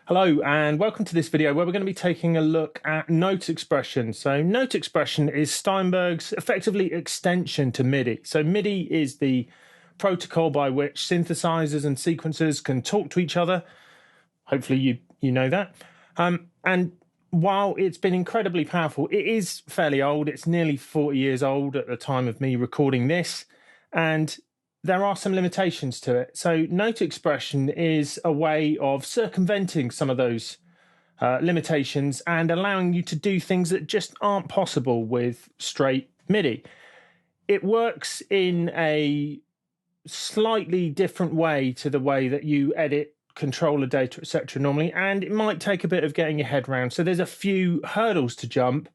Hello and welcome to this video where we're going to be taking a look at note expression. So note expression is Steinberg's effectively extension to MIDI. So MIDI is the protocol by which synthesizers and sequencers can talk to each other. Hopefully you know that. And while it's been incredibly powerful, it is fairly old. It's nearly 40 years old at the time of me recording this. And there are some limitations to it. So note expression is a way of circumventing some of those limitations and allowing you to do things that just aren't possible with straight MIDI. It works in a slightly different way to the way that you edit controller data, etc. normally, and it might take a bit of getting your head around. So there's a few hurdles to jump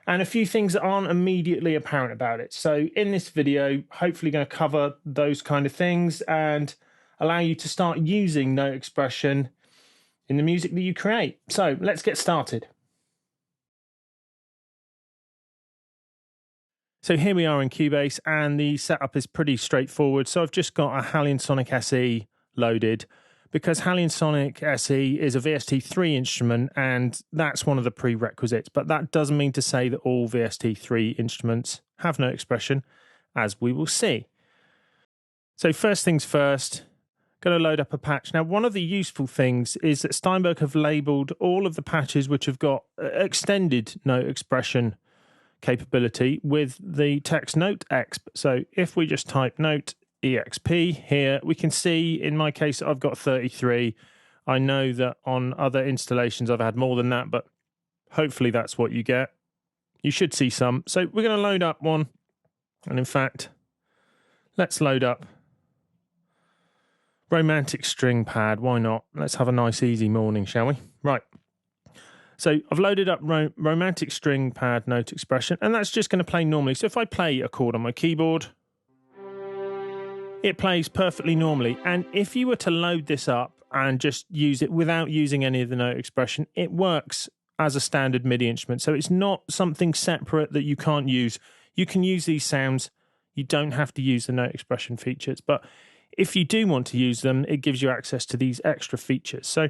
and a few things that aren't immediately apparent about it. So in this video, hopefully going to cover those kind of things and allow you to start using note expression in the music that you create. So let's get started. So here we are in Cubase and the setup is pretty straightforward. So I've just got a Halion Sonic SE loaded, because Halion Sonic SE is a VST3 instrument and that's one of the prerequisites, but that doesn't mean to say that all VST3 instruments have note expression, as we will see. So first things first, going to load up a patch. Now, one of the useful things is that Steinberg have labeled all of the patches which have got extended note expression capability with the text note exp. So if we just type note exp here, we can see in my case I've got 33. I know that on other installations I've had more than that, but hopefully that's what you get. You should see some. So we're going to load up one, and in fact let's load up Romantic String Pad. Why not? Let's have a nice easy morning, shall we? Right, so I've loaded up Romantic String Pad note expression, and that's just going to play normally. So if I play a chord on my keyboard, it plays perfectly normally. And if you were to load this up and just use it without using any of the note expression, it works as a standard MIDI instrument. So it's not something separate that you can't use. You can use these sounds. You don't have to use the note expression features. But if you do want to use them, it gives you access to these extra features. So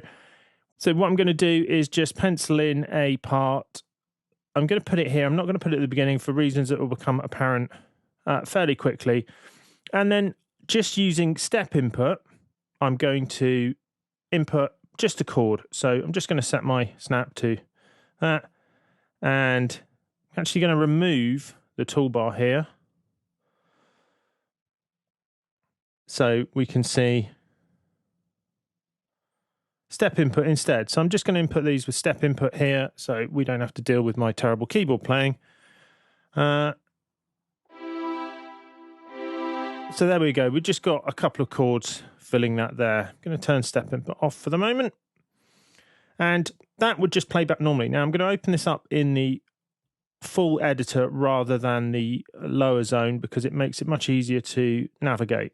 what I'm going to do is just pencil in a part. I'm going to put it here. I'm not going to put it at the beginning for reasons that will become apparent fairly quickly. And then just using step input, I'm going to input just a chord. So I'm just going to set my snap to that. And I'm actually going to remove the toolbar here, so we can see step input instead. So I'm just going to input these with step input here, so we don't have to deal with my terrible keyboard playing. So there we go. We've just got a couple of chords filling that there. I'm going to turn step input off for the moment. And that would just play back normally. Now I'm going to open this up in the full editor rather than the lower zone, because it makes it much easier to navigate.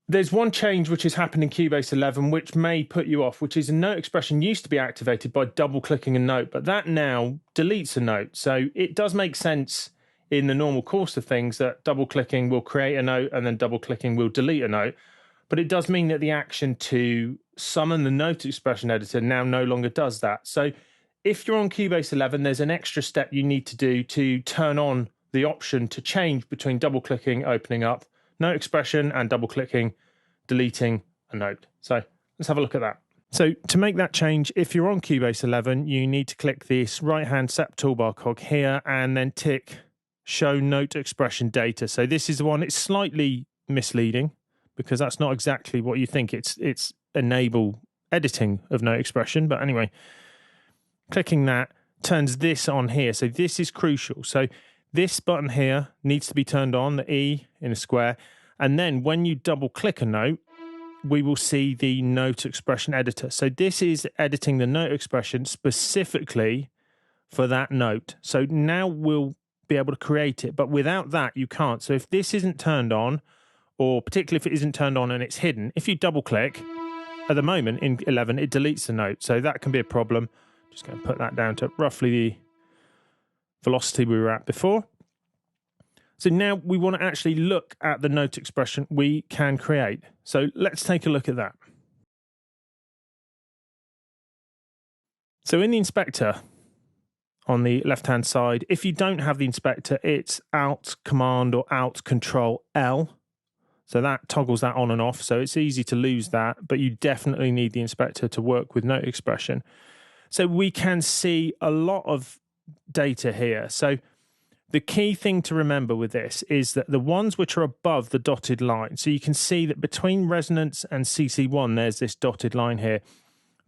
There's one change which has happened in Cubase 11 which may put you off, which is a note expression used to be activated by double clicking a note, but that now deletes a note. So it does make sense in the normal course of things that double clicking will create a note and then double clicking will delete a note. But it does mean that the action to summon the note expression editor now no longer does that. So if you're on Cubase 11, there's an extra step you need to do to turn on the option to change between double clicking, opening up note expression, and double clicking, deleting a note. So let's have a look at that. So to make that change, if you're on Cubase 11, you need to click this right-hand SEP toolbar cog here and then tick Show Note Expression Data. So this is the one. It's slightly misleading because that's not exactly what you think. It's enable editing of note expression. But anyway, clicking that turns this on here. So this is crucial. So this button here needs to be turned on, the E in a square. And then when you double click a note, we will see the note expression editor. So this is editing the note expression specifically for that note. So now we'll be able to create it, but without that you can't. So if this isn't turned on, or particularly if it isn't turned on and it's hidden, if you double click at the moment in 11, it deletes the note. So that can be a problem. Just going to put that down to roughly the velocity we were at before. So now we want to actually look at the note expression we can create. So let's take a look at that. So in the inspector on the left-hand side, if you don't have the inspector, it's Alt Command or Alt Control L. So that toggles that on and off. So it's easy to lose that, but you definitely need the inspector to work with note expression. So we can see a lot of data here. So the key thing to remember with this is that the ones which are above the dotted line, so you can see that between resonance and CC1, there's this dotted line here.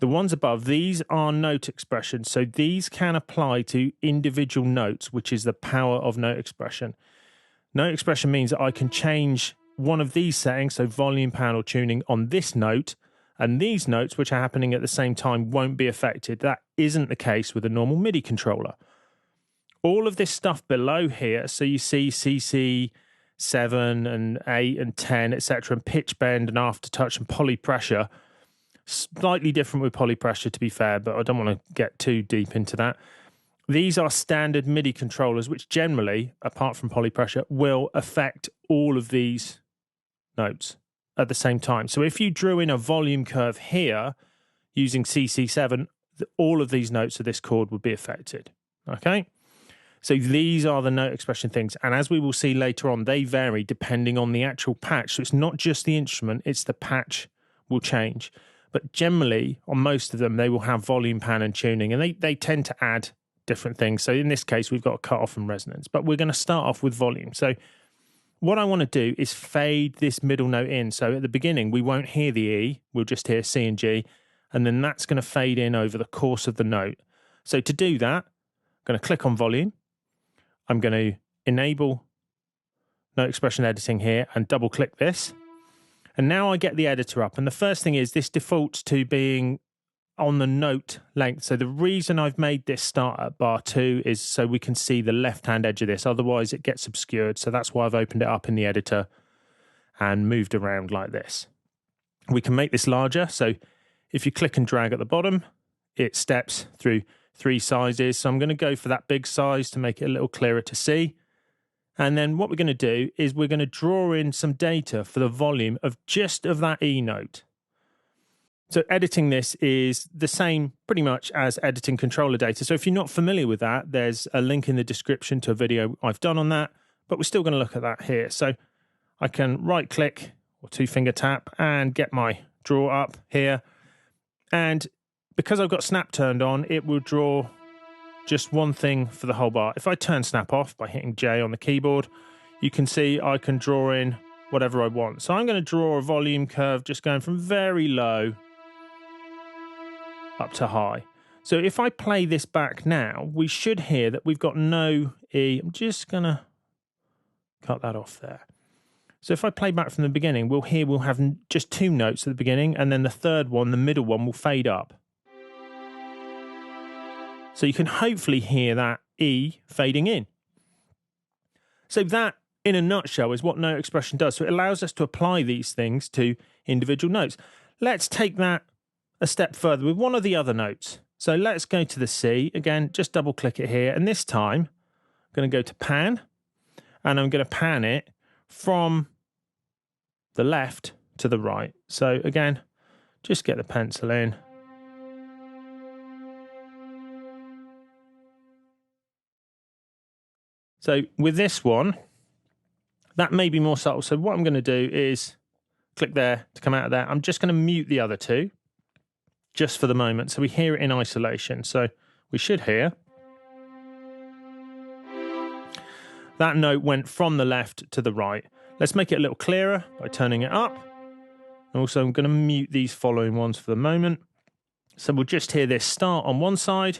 The ones above, these are note expressions. So these can apply to individual notes, which is the power of note expression. Note expression means that I can change one of these settings, so volume, panel, tuning on this note, and these notes, which are happening at the same time, won't be affected. That isn't the case with a normal MIDI controller. All of this stuff below here, so you see CC 7 and 8 and 10, etc., and pitch bend and aftertouch and poly pressure, slightly different with poly pressure to be fair, but I don't want to get too deep into that. These are standard MIDI controllers, which generally, apart from poly pressure, will affect all of these notes at the same time. So if you drew in a volume curve here using CC7, all of these notes of this chord would be affected. Okay? So these are the note expression things. And as we will see later on, they vary depending on the actual patch. So it's not just the instrument, it's the patch will change. But generally, on most of them, they will have volume, pan, and tuning. And they tend to add different things. So in this case, we've got a cut-off and resonance. But we're going to start off with volume. So what I want to do is fade this middle note in. So at the beginning, we won't hear the E. We'll just hear C and G. And then that's going to fade in over the course of the note. So to do that, I'm going to click on volume. I'm going to enable note expression editing here and double click this. And now I get the editor up. And the first thing is this defaults to being on the note length. So the reason I've made this start at bar 2 is so we can see the left-hand edge of this. Otherwise it gets obscured. So that's why I've opened it up in the editor and moved around like this. We can make this larger. So if you click and drag at the bottom, it steps through 3 sizes. So I'm going to go for that big size to make it a little clearer to see. And then what we're going to do is we're going to draw in some data for the volume of just of that E note. So editing this is the same pretty much as editing controller data. So if you're not familiar with that, there's a link in the description to a video I've done on that, but we're still going to look at that here. So I can right click or 2-finger tap and get my draw up here. And because I've got snap turned on, it will draw just one thing for the whole bar. If I turn snap off by hitting J on the keyboard, you can see I can draw in whatever I want. So I'm going to draw a volume curve just going from very low up to high. So if I play this back now, we should hear that we've got no E. I'm just going to cut that off there. So if I play back from the beginning, we'll have just 2 notes at the beginning, and then the third one, the middle one, will fade up. So you can hopefully hear that E fading in. So that, in a nutshell, is what note expression does. So it allows us to apply these things to individual notes. Let's take that a step further with one of the other notes. So let's go to the C. Again, just double click it here. And this time, I'm going to go to pan. And I'm going to pan it from the left to the right. So again, just get the pencil in. So with this one, that may be more subtle. So what I'm going to do is click there to come out of there. I'm just going to mute the other 2 just for the moment. So we hear it in isolation. So we should hear that note went from the left to the right. Let's make it a little clearer by turning it up. And also I'm going to mute these following ones for the moment. So we'll just hear this start on one side.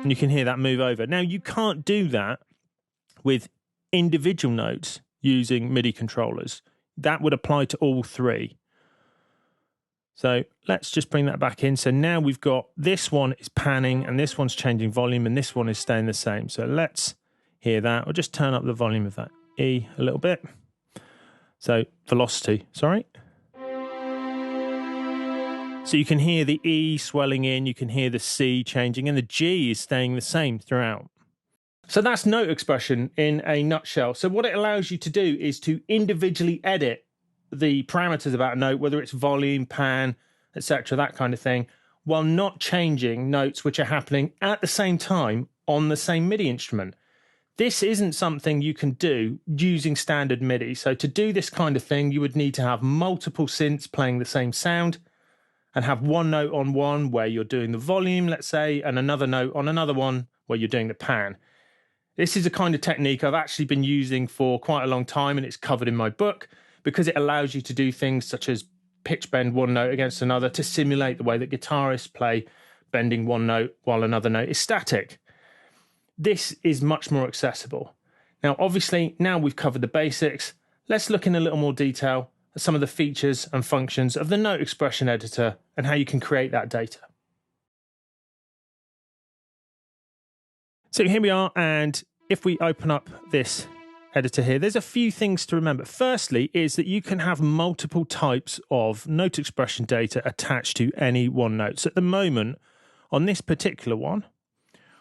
And you can hear that move over. Now, you can't do that with individual notes using MIDI controllers. That would apply to all 3. So let's just bring that back in. So now we've got this one is panning, and this one's changing volume, and this one is staying the same. So let's hear that. I'll just turn up the volume of that E a little bit. So velocity, sorry. So you can hear the E swelling in, you can hear the C changing, and the G is staying the same throughout. So that's note expression in a nutshell. So what it allows you to do is to individually edit the parameters about a note, whether it's volume, pan, etc., that kind of thing, while not changing notes which are happening at the same time on the same MIDI instrument. This isn't something you can do using standard MIDI. So to do this kind of thing, you would need to have multiple synths playing the same sound and have one note on one where you're doing the volume, let's say, and another note on another one where you're doing the pan. This is a kind of technique I've actually been using for quite a long time, and it's covered in my book because it allows you to do things such as pitch bend one note against another to simulate the way that guitarists play, bending one note while another note is static. This is much more accessible. Now, obviously, now we've covered the basics, let's look in a little more detail at some of the features and functions of the note expression editor and how you can create that data. So here we are, and if we open up this editor here, there's a few things to remember. Firstly is that you can have multiple types of note expression data attached to any one note. So at the moment, on this particular one,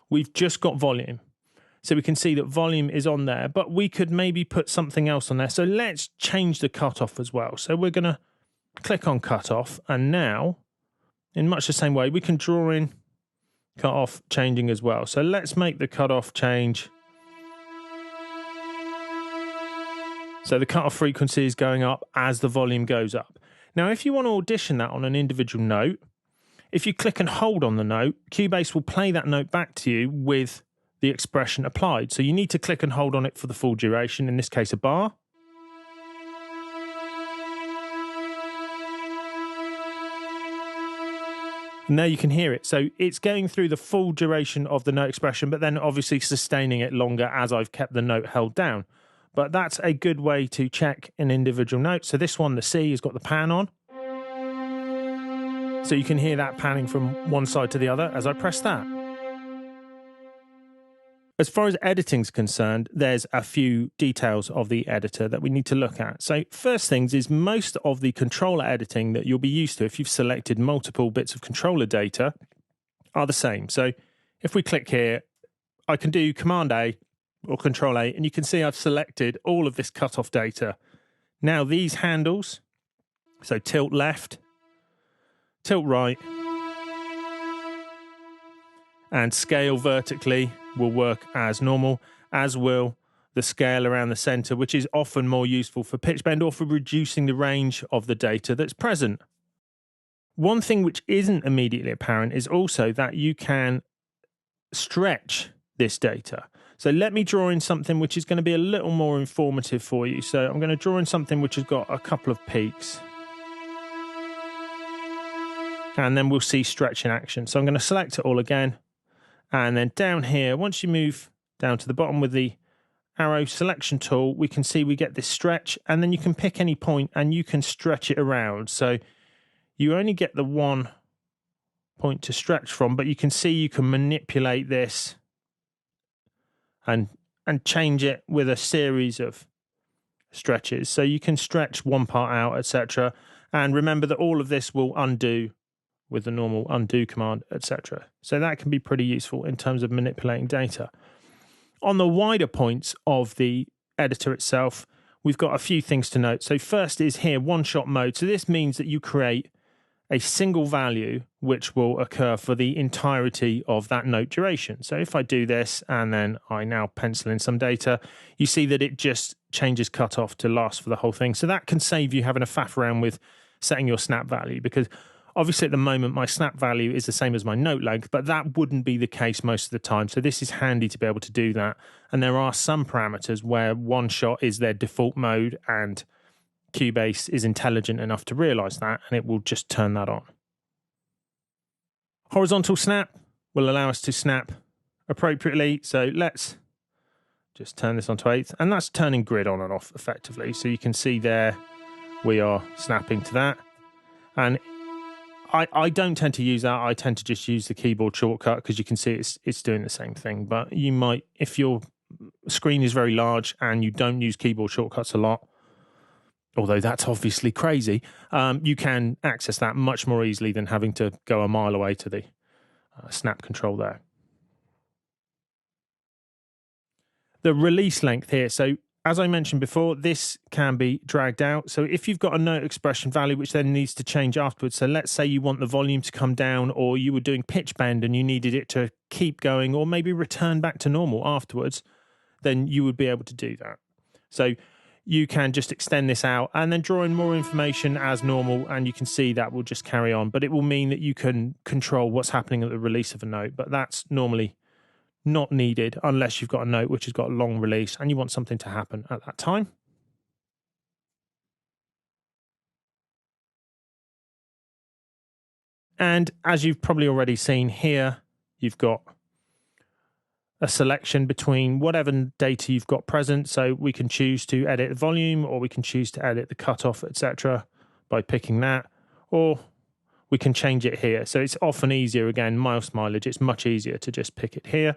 we've just got volume. So we can see that volume is on there, but we could maybe put something else on there. So let's change the cutoff as well. So we're going to click on cutoff, and now, in much the same way, we can draw in cutoff changing as well. So let's make the cutoff change. So the cutoff frequency is going up as the volume goes up. Now, if you want to audition that on an individual note, if you click and hold on the note, Cubase will play that note back to you with the expression applied. So you need to click and hold on it for the full duration, in this case a bar. And there you can hear it. So it's going through the full duration of the note expression, but then obviously sustaining it longer as I've kept the note held down. But that's a good way to check an individual note. So this one, the C, has got the pan on. So you can hear that panning from one side to the other as I press that. As far as editing's concerned, there's a few details of the editor that we need to look at. So first things is most of the controller editing that you'll be used to if you've selected multiple bits of controller data are the same. So if we click here, I can do Command A or Control A, and you can see I've selected all of this cutoff data. Now these handles, so tilt left, tilt right, and scale vertically will work as normal, as will the scale around the center, which is often more useful for pitch bend or for reducing the range of the data that's present. One thing which isn't immediately apparent is also that you can stretch this data. So let me draw in something which is going to be a little more informative for you. So I'm going to draw in something which has got a couple of peaks. And then we'll see stretch in action. So I'm going to select it all again. And then down here, once you move down to the bottom with the arrow selection tool, we can see we get this stretch, and then you can pick any point and you can stretch it around. So you only get the one point to stretch from, but you can see you can manipulate this and change it with a series of stretches. So you can stretch one part out, etc. And remember that all of this will undo with the normal undo command, etc. So that can be pretty useful in terms of manipulating data. On the wider points of the editor itself, we've got a few things to note. So first is here one-shot mode. So this means that you create a single value which will occur for the entirety of that note duration. So if I do this and then I now pencil in some data, you see that it just changes cutoff to last for the whole thing. So that can save you having to faff around with setting your snap value, because obviously at the moment my snap value is the same as my note length, but that wouldn't be the case most of the time. So this is handy to be able to do that. And there are some parameters where one shot is their default mode, and Cubase is intelligent enough to realize that, and it will just turn that on. Horizontal snap will allow us to snap appropriately. So let's just turn this on to 8th, and that's turning grid on and off effectively. So you can see there we are snapping to that. And I don't tend to use that. I tend to just use the keyboard shortcut because you can see it's doing the same thing. But you might, if your screen is very large and you don't use keyboard shortcuts a lot, although that's obviously crazy, you can access that much more easily than having to go a mile away to the snap control there. The release length here. So as I mentioned before, this can be dragged out. So if you've got a note expression value, which then needs to change afterwards, so let's say you want the volume to come down, or you were doing pitch bend and you needed it to keep going, or maybe return back to normal afterwards, then you would be able to do that. So you can just extend this out and then draw in more information as normal, and you can see that will just carry on. But it will mean that you can control what's happening at the release of a note, but that's normally not needed unless you've got a note which has got a long release and you want something to happen at that time. And as you've probably already seen here, you've got a selection between whatever data you've got present. So we can choose to edit the volume, or we can choose to edit the cutoff, etc. by picking that, or we can change it here. So it's often easier, again, mouse mileage, it's much easier to just pick it here.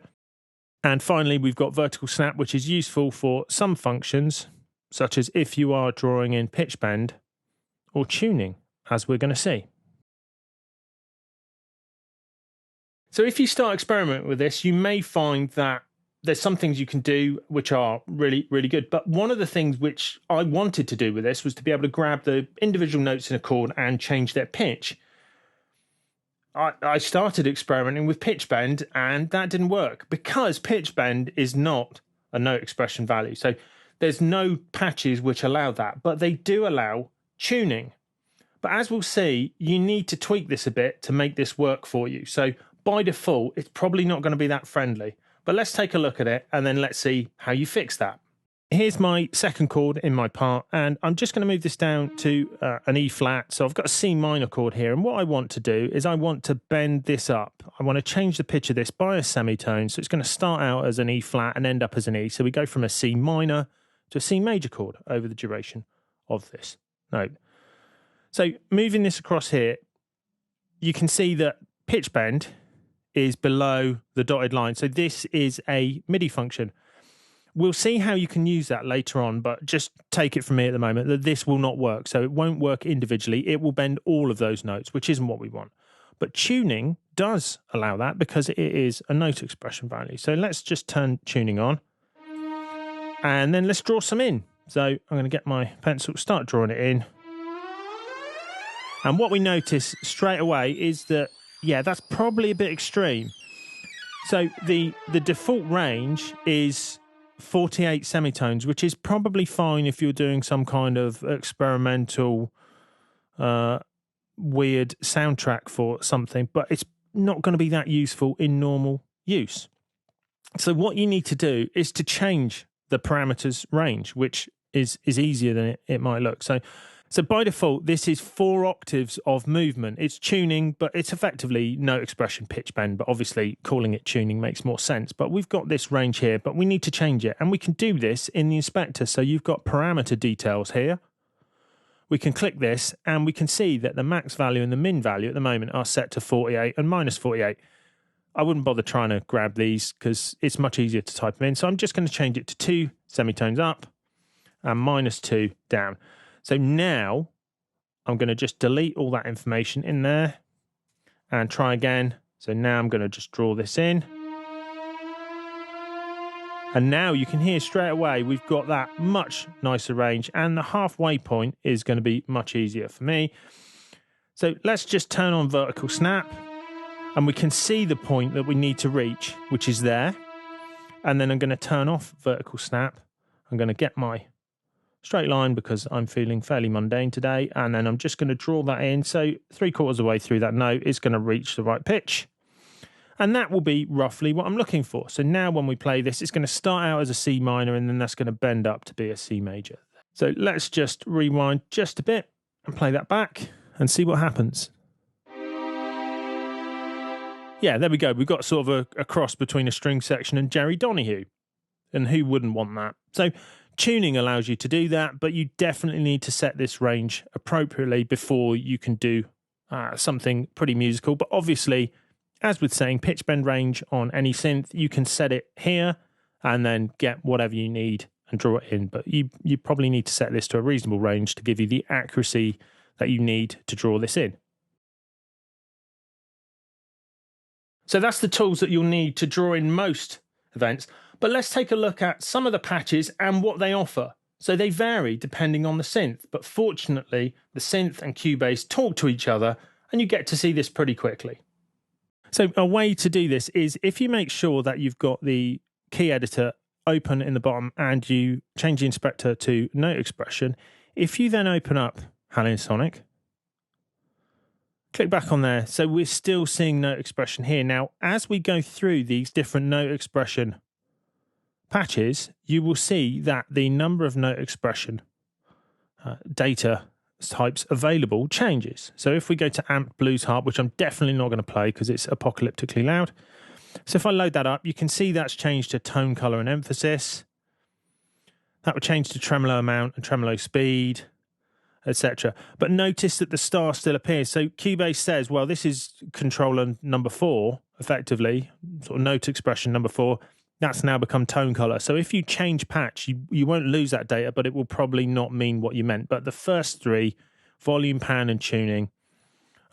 And finally, we've got vertical snap, which is useful for some functions, such as if you are drawing in pitch bend or tuning, as we're going to see. So if you start experimenting with this, you may find that there's some things you can do which are really, really good. But one of the things which I wanted to do with this was to be able to grab the individual notes in a chord and change their pitch. I started experimenting with pitch bend, and that didn't work because pitch bend is not a note expression value. So there's no patches which allow that, but they do allow tuning. But as we'll see, you need to tweak this a bit to make this work for you. So by default, it's probably not going to be that friendly. But let's take a look at it, and then let's see how you fix that. Here's my second chord in my part, and I'm just going to move this down to an E flat. So I've got a C minor chord here, and what I want to do is I want to bend this up. I want to change the pitch of this by a semitone, so it's going to start out as an E flat and end up as an E. So we go from a C minor to a C major chord over the duration of this note. So moving this across here, you can see that pitch bend is below the dotted line. So this is a MIDI function. We'll see how you can use that later on, but just take it from me at the moment that this will not work. So it won't work individually. It will bend all of those notes, which isn't what we want. But tuning does allow that because it is a note expression value. So let's just turn tuning on, and then let's draw some in. So I'm going to get my pencil, start drawing it in. And what we notice straight away is that, yeah, that's probably a bit extreme. So the default range is 48 semitones, which is probably fine if you're doing some kind of experimental weird soundtrack for something, but it's not going to be that useful in normal use. So what you need to do is to change the parameters range, which is easier than it might look. So by default, this is 4 octaves of movement. It's tuning, but it's effectively note expression pitch bend, but obviously calling it tuning makes more sense. But we've got this range here, but we need to change it. And we can do this in the inspector. So you've got parameter details here. We can click this, and we can see that the max value and the min value at the moment are set to 48 and minus 48. I wouldn't bother trying to grab these because it's much easier to type them in. So I'm just going to change it to 2 semitones up and minus 2 down. So now I'm going to just delete all that information in there and try again. So now I'm going to just draw this in. And now you can hear straight away we've got that much nicer range, and the halfway point is going to be much easier for me. So let's just turn on vertical snap, and we can see the point that we need to reach, which is there. And then I'm going to turn off vertical snap. I'm going to get my straight line because I'm feeling fairly mundane today, and then I'm just going to draw that in. So 3/4 of the way through that note is going to reach the right pitch, and that will be roughly what I'm looking for. So now when we play this, it's going to start out as a C minor, and then that's going to bend up to be a C major. So let's just rewind just a bit and play that back and see what happens. Yeah, there we go. We've got sort of a cross between a string section and Jerry Donahue, and who wouldn't want that? So tuning allows you to do that, but you definitely need to set this range appropriately before you can do something pretty musical. But obviously, as with saying pitch bend range on any synth, you can set it here and then get whatever you need and draw it in. But you probably need to set this to a reasonable range to give you the accuracy that you need to draw this in. So that's the tools that you'll need to draw in most events. But let's take a look at some of the patches and what they offer. So they vary depending on the synth, but fortunately the synth and Cubase talk to each other and you get to see this pretty quickly. So a way to do this is if you make sure that you've got the key editor open in the bottom and you change the inspector to note expression, if you then open up Halion Sonic, click back on there, so we're still seeing note expression here. Now, as we go through these different note expression patches, you will see that the number of note expression data types available changes. So if we go to Amp Blues Harp, which I'm definitely not going to play because it's apocalyptically loud. So if I load that up, you can see that's changed to tone, color, and emphasis. That would change to tremolo amount and tremolo speed, etc. But notice that the star still appears. So Cubase says, well, this is controller number 4, effectively, sort of note expression number 4. That's now become tone color. So if you change patch, you won't lose that data, but it will probably not mean what you meant. But the first 3, volume, pan, and tuning,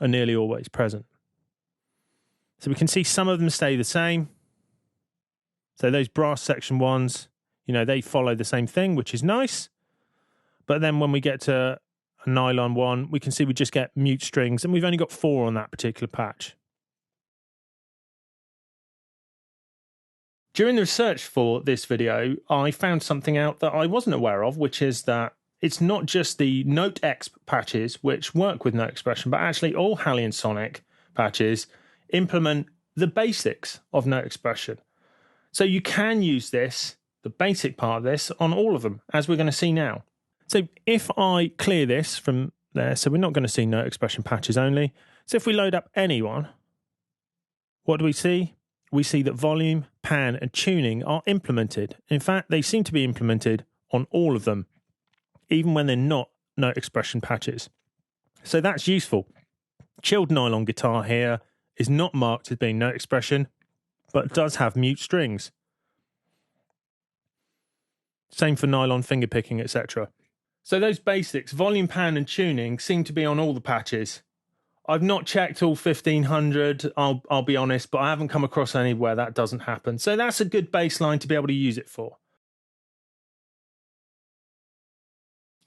are nearly always present. So we can see some of them stay the same. So those brass section ones, you know, they follow the same thing, which is nice. But then when we get to a nylon one, we can see we just get mute strings, and we've only got 4 on that particular patch. During the research for this video, I found something out that I wasn't aware of, which is that it's not just the Note X patches which work with note expression, but actually all Halion Sonic patches implement the basics of note expression. So you can use this, the basic part of this, on all of them, as we're going to see now. So if I clear this from there, so we're not going to see note expression patches only. So if we load up anyone, what do we see? We see that volume, pan, and tuning are implemented. In fact, they seem to be implemented on all of them, even when they're not note expression patches. So that's useful. Chilled nylon guitar here is not marked as being note expression, but does have mute strings. Same for nylon fingerpicking, etc. So those basics, volume, pan, and tuning, seem to be on all the patches. I've not checked all 1500, I'll be honest, but I haven't come across anywhere that doesn't happen. So that's a good baseline to be able to use it for.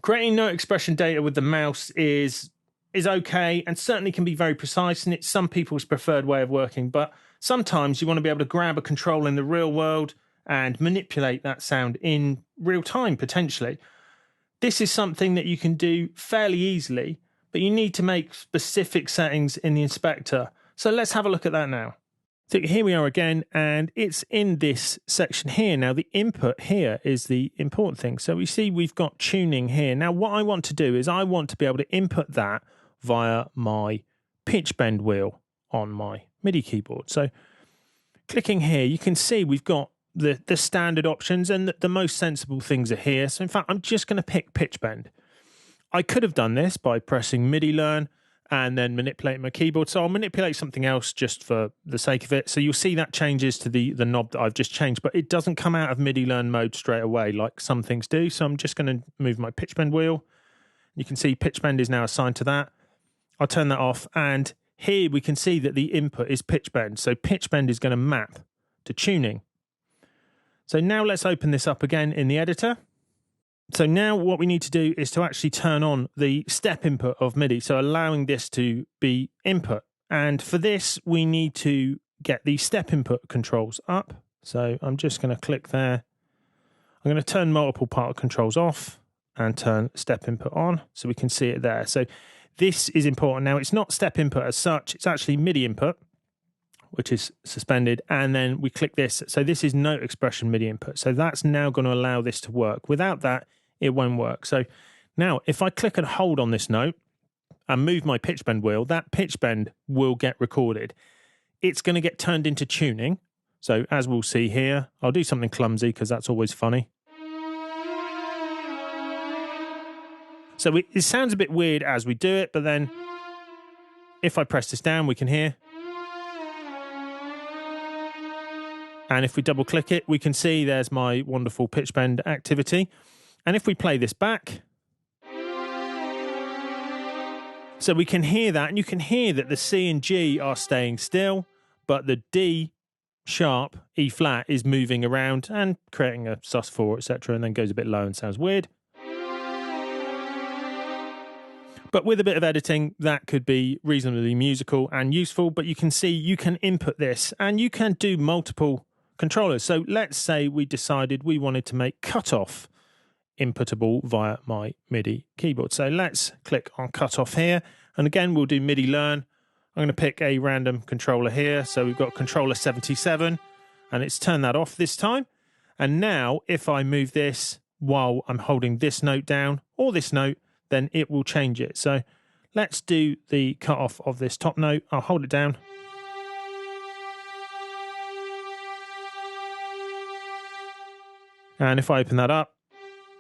Creating note expression data with the mouse is okay and certainly can be very precise, and it's some people's preferred way of working, but sometimes you want to be able to grab a control in the real world and manipulate that sound in real time, potentially. This is something that you can do fairly easily, but you need to make specific settings in the inspector. So let's have a look at that now. So here we are again, and it's in this section here. Now the input here is the important thing. So we see we've got tuning here. Now what I want to do is I want to be able to input that via my pitch bend wheel on my MIDI keyboard. So clicking here, you can see we've got the standard options, and the most sensible things are here. So in fact, I'm just going to pick pitch bend. I could have done this by pressing MIDI learn and then manipulating my keyboard. So I'll manipulate something else just for the sake of it. So you'll see that changes to the knob that I've just changed, but it doesn't come out of MIDI learn mode straight away like some things do. So I'm just going to move my pitch bend wheel. You can see pitch bend is now assigned to that. I'll turn that off, and here we can see that the input is pitch bend. So pitch bend is going to map to tuning. So now let's open this up again in the editor. So now what we need to do is to actually turn on the step input of MIDI, so allowing this to be input. And for this, we need to get the step input controls up. So I'm just going to click there. I'm going to turn multiple part controls off and turn step input on so we can see it there. So this is important. Now, it's not step input as such, it's actually MIDI input, which is suspended, and then we click this. So this is note expression MIDI input. So that's now going to allow this to work. Without that, it won't work. So now if I click and hold on this note and move my pitch bend wheel, that pitch bend will get recorded. It's going to get turned into tuning. So as we'll see here, I'll do something clumsy because that's always funny. So it sounds a bit weird as we do it, but then if I press this down, we can hear. And if we double click it, we can see there's my wonderful pitch bend activity. And if we play this back, so we can hear that, and you can hear that the C and G are staying still, but the D sharp, E flat is moving around and creating a sus4, etc., and then goes a bit low and sounds weird. But with a bit of editing, that could be reasonably musical and useful, but you can see you can input this and you can do multiple controllers. So let's say we decided we wanted to make cutoff inputable via my MIDI keyboard. So let's click on cutoff here. And again, we'll do MIDI learn. I'm going to pick a random controller here. So we've got controller 77 and it's turned that off this time. And now if I move this while I'm holding this note down or this note, then it will change it. So let's do the cutoff of this top note. I'll hold it down. And if I open that up,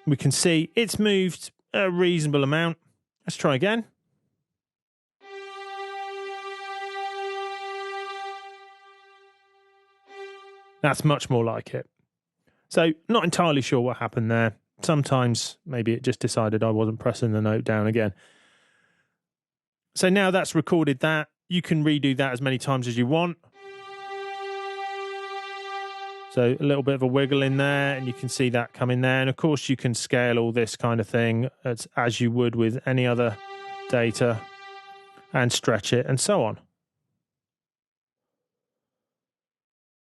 we can see it's moved a reasonable amount. Let's try again. That's much more like it. So not entirely sure what happened there. Sometimes maybe it just decided I wasn't pressing the note down again. So now that's recorded that. You can redo that as many times as you want. So a little bit of a wiggle in there and you can see that come in there. And of course you can scale all this kind of thing as you would with any other data and stretch it and so on.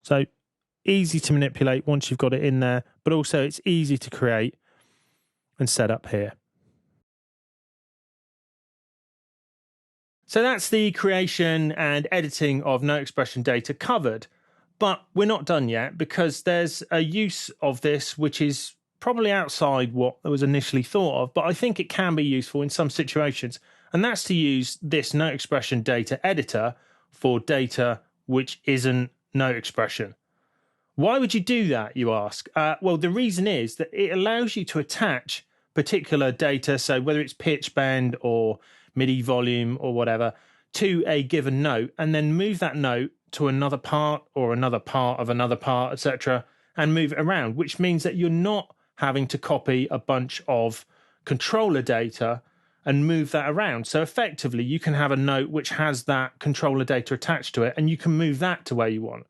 So easy to manipulate once you've got it in there, but also it's easy to create and set up here. So that's the creation and editing of note expression data covered, but we're not done yet because there's a use of this which is probably outside what was initially thought of, but I think it can be useful in some situations, and that's to use this note expression data editor for data which isn't note expression. Why would you do that, you ask? Well, the reason is that it allows you to attach particular data, so whether it's pitch bend or MIDI volume or whatever, to a given note, and then move that note to another part or another part of another part, etc., and move it around, which means that you're not having to copy a bunch of controller data and move that around. So effectively, you can have a note which has that controller data attached to it, and you can move that to where you want.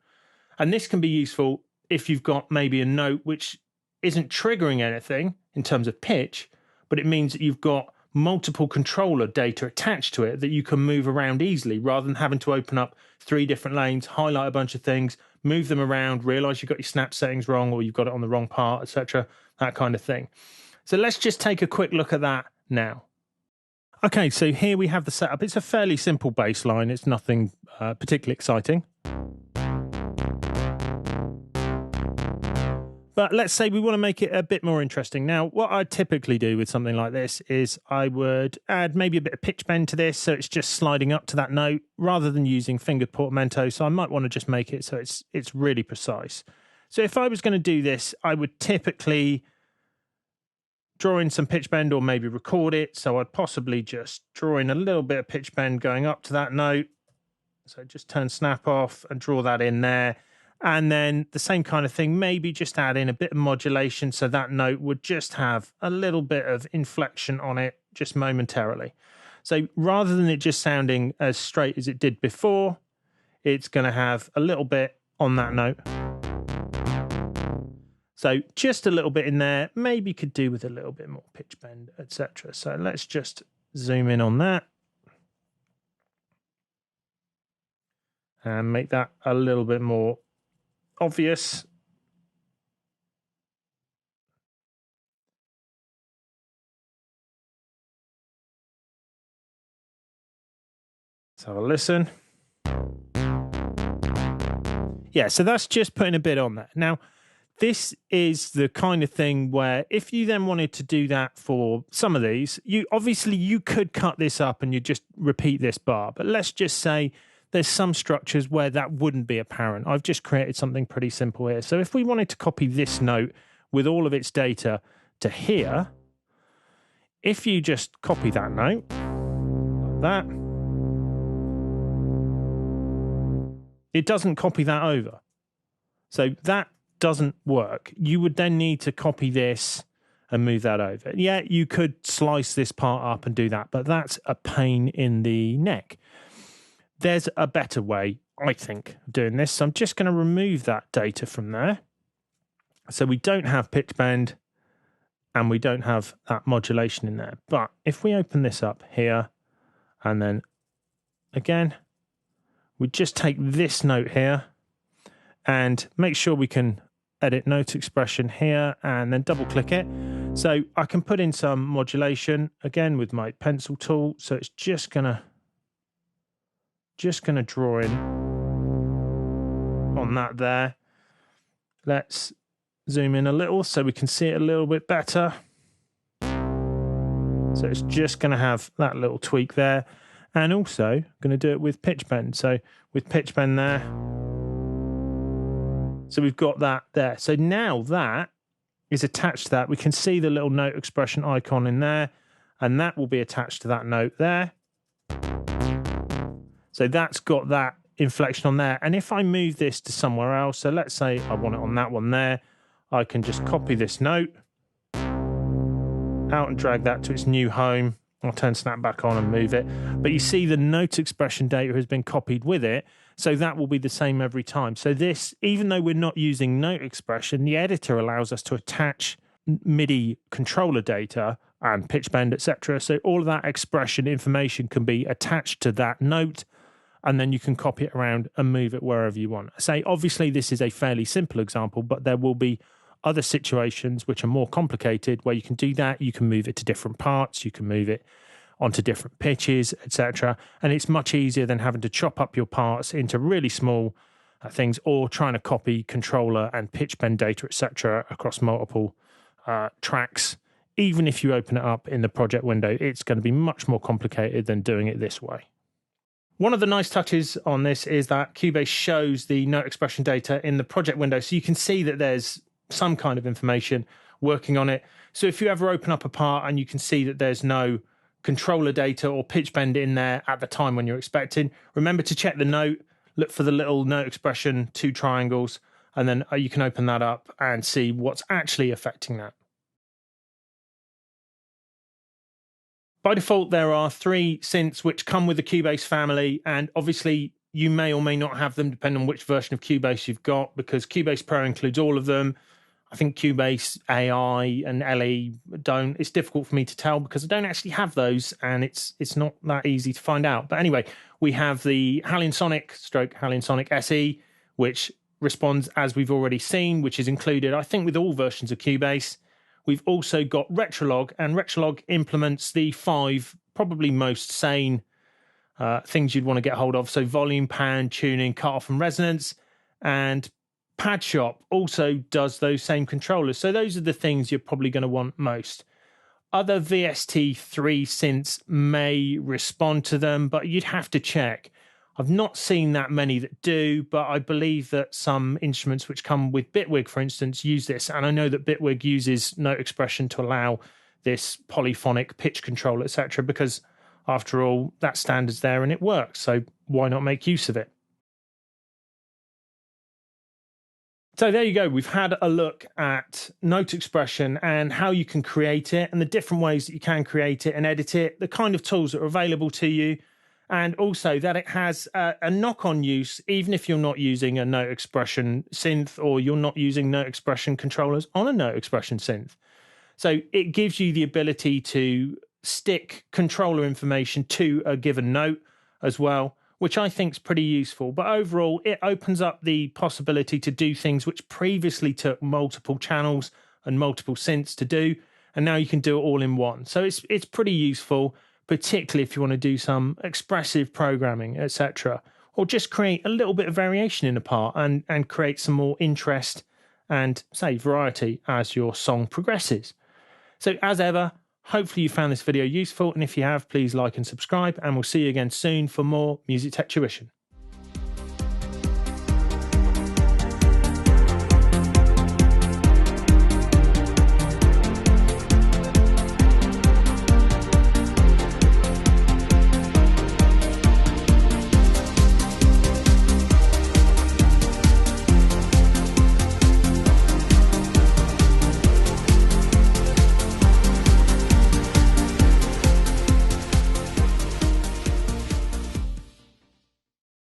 And this can be useful if you've got maybe a note which isn't triggering anything in terms of pitch, but it means that you've got multiple controller data attached to it that you can move around easily rather than having to open up 3 different lanes, highlight a bunch of things, move them around, realize you've got your snap settings wrong or you've got it on the wrong part, etc., that kind of thing. So let's just take a quick look at that now. Okay, so here we have the setup. It's a fairly simple bass line. It's nothing particularly exciting. But let's say we want to make it a bit more interesting. Now, what I typically do with something like this is I would add maybe a bit of pitch bend to this, so it's just sliding up to that note rather than using fingered portamento. So I might want to just make it so it's really precise. So if I was going to do this, I would typically draw in some pitch bend or maybe record it. So I'd possibly just draw in a little bit of pitch bend going up to that note. So just turn snap off and draw that in there. And then the same kind of thing, maybe just add in a bit of modulation so that note would just have a little bit of inflection on it just momentarily. So rather than it just sounding as straight as it did before, it's going to have a little bit on that note. So just a little bit in there, maybe could do with a little bit more pitch bend, etc. So let's just zoom in on that and make that a little bit more obvious. Let's have a listen. Yeah, so that's just putting a bit on there. Now, this is the kind of thing where if you then wanted to do that for some of these, you could cut this up and you just repeat this bar. But let's just say there's some structures where that wouldn't be apparent. I've just created something pretty simple here. So if we wanted to copy this note with all of its data to here, if you just copy that note, like that, it doesn't copy that over. So that doesn't work. You would then need to copy this and move that over. Yeah, you could slice this part up and do that, but that's a pain in the neck. There's a better way, I think, of doing this. So I'm just going to remove that data from there. So we don't have pitch bend and we don't have that modulation in there. But if we open this up here and then again, we just take this note here and make sure we can edit note expression here and then double click it. So I can put in some modulation again with my pencil tool. So it's just gonna draw in on that there. Let's zoom in a little so we can see it a little bit better. So it's just going to have that little tweak there. And also going to do it with pitch bend. So with pitch bend there. So we've got that there. So now that is attached to that. We can see the little note expression icon in there. And that will be attached to that note there. So that's got that inflection on there. And if I move this to somewhere else, so let's say I want it on that one there, I can just copy this note out and drag that to its new home. I'll turn snap back on and move it. But you see the note expression data has been copied with it. So that will be the same every time. So this, even though we're not using note expression, the editor allows us to attach MIDI controller data and pitch bend, etc. So all of that expression information can be attached to that note, and then you can copy it around and move it wherever you want. Say, obviously, this is a fairly simple example, but there will be other situations which are more complicated where you can do that. You can move it to different parts. You can move it onto different pitches, etc. And it's much easier than having to chop up your parts into really small things or trying to copy controller and pitch bend data, etc. across multiple tracks. Even if you open it up in the project window, it's going to be much more complicated than doing it this way. One of the nice touches on this is that Cubase shows the note expression data in the project window. So you can see that there's some kind of information working on it. So if you ever open up a part and you can see that there's no controller data or pitch bend in there at the time when you're expecting, remember to check the note, look for the little note expression, 2 triangles, and then you can open that up and see what's actually affecting that. By default, there are 3 synths which come with the Cubase family, and obviously you may or may not have them depending on which version of Cubase you've got, because Cubase Pro includes all of them. I think Cubase AI and LE don't. It's difficult for me to tell because I don't actually have those, and it's not that easy to find out. But anyway, we have the Halion Sonic Halion Sonic SE, which responds as we've already seen, which is included, I think, with all versions of Cubase. We've also got Retrolog, and Retrolog implements the 5 probably most sane things you'd want to get hold of. So volume, pan, tuning, cutoff and resonance. And Pad Shop also does those same controllers. So those are the things you're probably going to want most. Other VST3 synths may respond to them, but you'd have to check. I've not seen that many that do, but I believe that some instruments which come with Bitwig, for instance, use this. And I know that Bitwig uses note expression to allow this polyphonic pitch control, etc., because after all, that standard's there and it works. So why not make use of it? So there you go. We've had a look at note expression and how you can create it and the different ways that you can create it and edit it, the kind of tools that are available to you, and also that it has a knock-on use even if you're not using a note expression synth or you're not using note expression controllers on a note expression synth. So it gives you the ability to stick controller information to a given note as well, which I think is pretty useful. But overall, it opens up the possibility to do things which previously took multiple channels and multiple synths to do, and now you can do it all in one. So it's pretty useful, particularly if you want to do some expressive programming, etc., or just create a little bit of variation in a part and create some more interest and, say, variety as your song progresses. So as ever, hopefully you found this video useful, and if you have, please like and subscribe, and we'll see you again soon for more Music Tech Tuition.